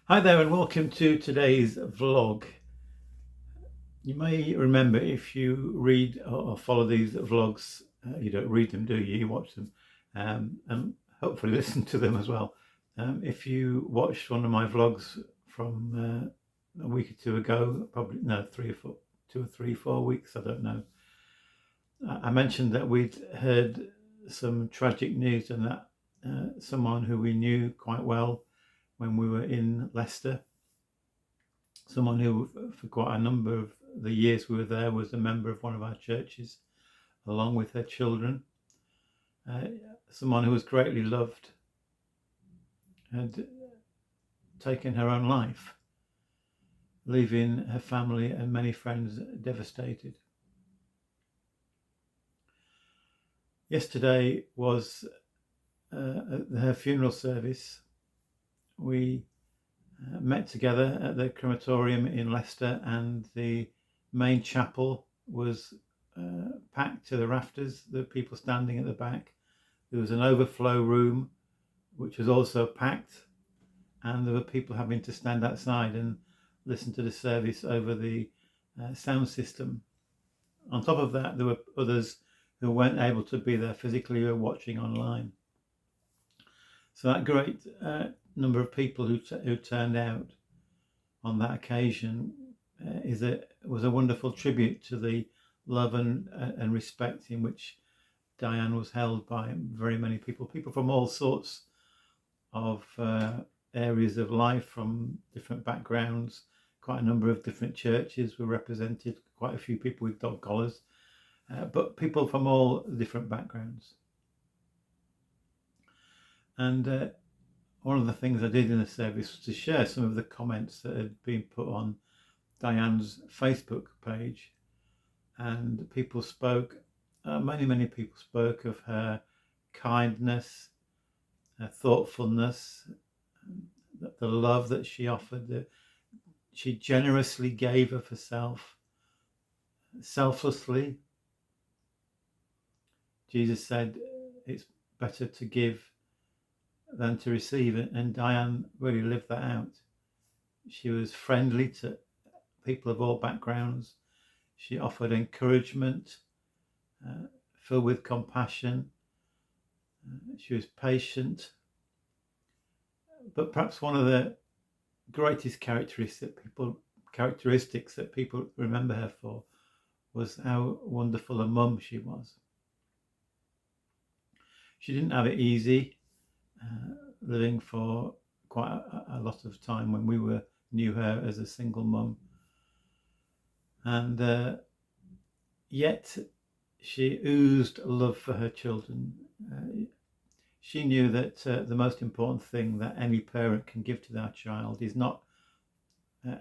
Hi there and welcome to today's vlog. You may remember, if you read or follow these vlogs, you don't read them, do you? You watch them, and hopefully listen to them as well. If you watched one of my vlogs from a week or two ago, probably no, 2 or 3, 4 weeks, I don't know. I mentioned that we'd heard some tragic news, and that someone who we knew quite well when we were in Leicester, someone who for quite a number of the years we were there was a member of one of our churches along with her children, uh, someone who was greatly loved, had taken her own life, leaving her family and many friends devastated. Yesterday was her funeral service. We met together at the crematorium in Leicester, and the main chapel was packed to the rafters, the people standing at the back. There was an overflow room which was also packed, and there were people having to stand outside and listen to the service over the sound system. On top of that, there were others who weren't able to be there physically, who were watching online. So that great number of people who turned out on that occasion was a wonderful tribute to the love and respect in which Diane was held by very many people from all sorts of areas of life, from different backgrounds. Quite a number of different churches were represented, quite a few people with dog collars, but people from all different backgrounds. And one of the things I did in the service was to share some of the comments that had been put on Diane's Facebook page, and people spoke, many people spoke of her kindness, her thoughtfulness, the love that she offered. She generously gave of herself, selflessly. Jesus said it's better to give than to receive, and Diane really lived that out. She was friendly to people of all backgrounds. She offered encouragement, filled with compassion. She was patient. But perhaps one of the greatest characteristics that people remember her for was how wonderful a mum she was. She didn't have it easy, living for quite a lot of time when we knew her as a single mum, and yet she oozed love for her children. She knew that the most important thing that any parent can give to their child is not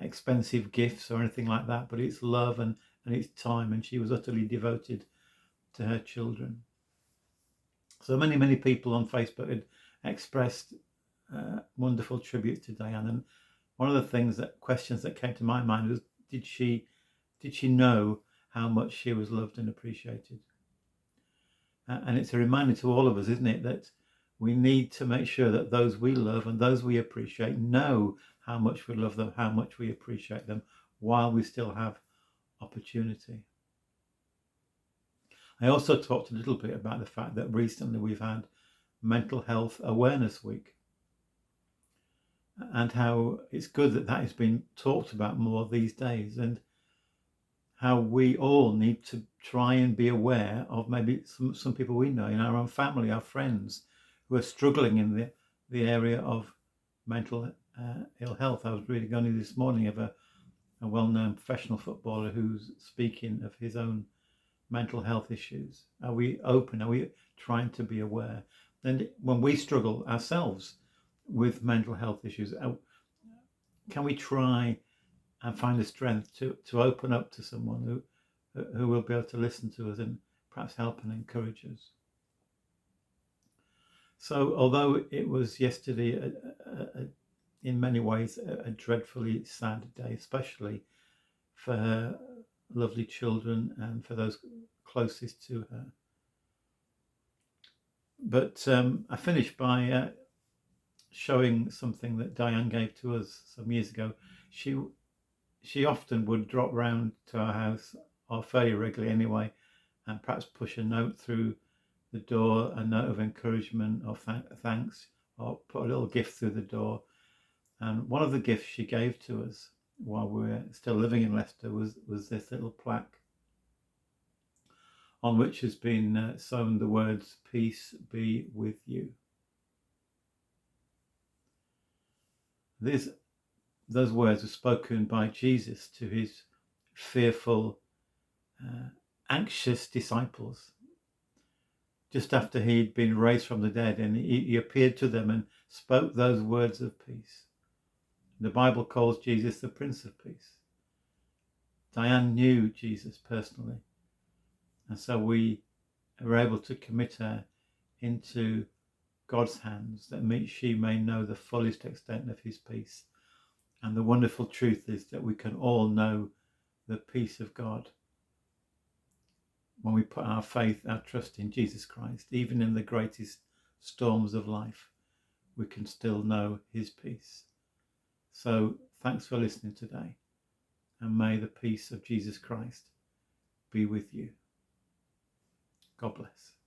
expensive gifts or anything like that, but it's love and it's time, and she was utterly devoted to her children. So many people on Facebook had expressed wonderful tributes to Diane, and one of the questions that came to my mind was, did she know how much she was loved and appreciated? And it's a reminder to all of us, isn't it, that we need to make sure that those we love and those we appreciate know how much we love them, how much we appreciate them, while we still have opportunity. I also talked a little bit about the fact that recently we've had Mental Health Awareness Week, and how it's good that has been talked about more these days, and how we all need to try and be aware of maybe some people we know in our own family, our friends, who are struggling in the area of mental ill health. I was reading only this morning of a well-known professional footballer who's speaking of his own mental health issues. Are we open? Are we trying to be aware? And when we struggle ourselves with mental health issues, can we try and find the strength to open up to someone who will be able to listen to us and perhaps help and encourage us? So although it was yesterday in many ways a dreadfully sad day, especially for her lovely children and for those closest to her, but I finished by showing something that Diane gave to us some years ago. She often would drop round to our house, or fairly regularly anyway, and perhaps push a note through the door, a note of encouragement or thanks, or put a little gift through the door. And one of the gifts she gave to us while we were still living in Leicester was this little plaque on which has been sewn the words, "Peace be with you." Those words were spoken by Jesus to his fearful, anxious disciples just after he'd been raised from the dead, and he appeared to them and spoke those words of peace. The Bible calls Jesus the Prince of Peace. Diane knew Jesus personally, and so we were able to commit her into God's hands, that she may know the fullest extent of his peace. And the wonderful truth is that we can all know the peace of God when we put our faith, our trust in Jesus Christ. Even in the greatest storms of life, we can still know his peace. So thanks for listening today, and may the peace of Jesus Christ be with you. God bless.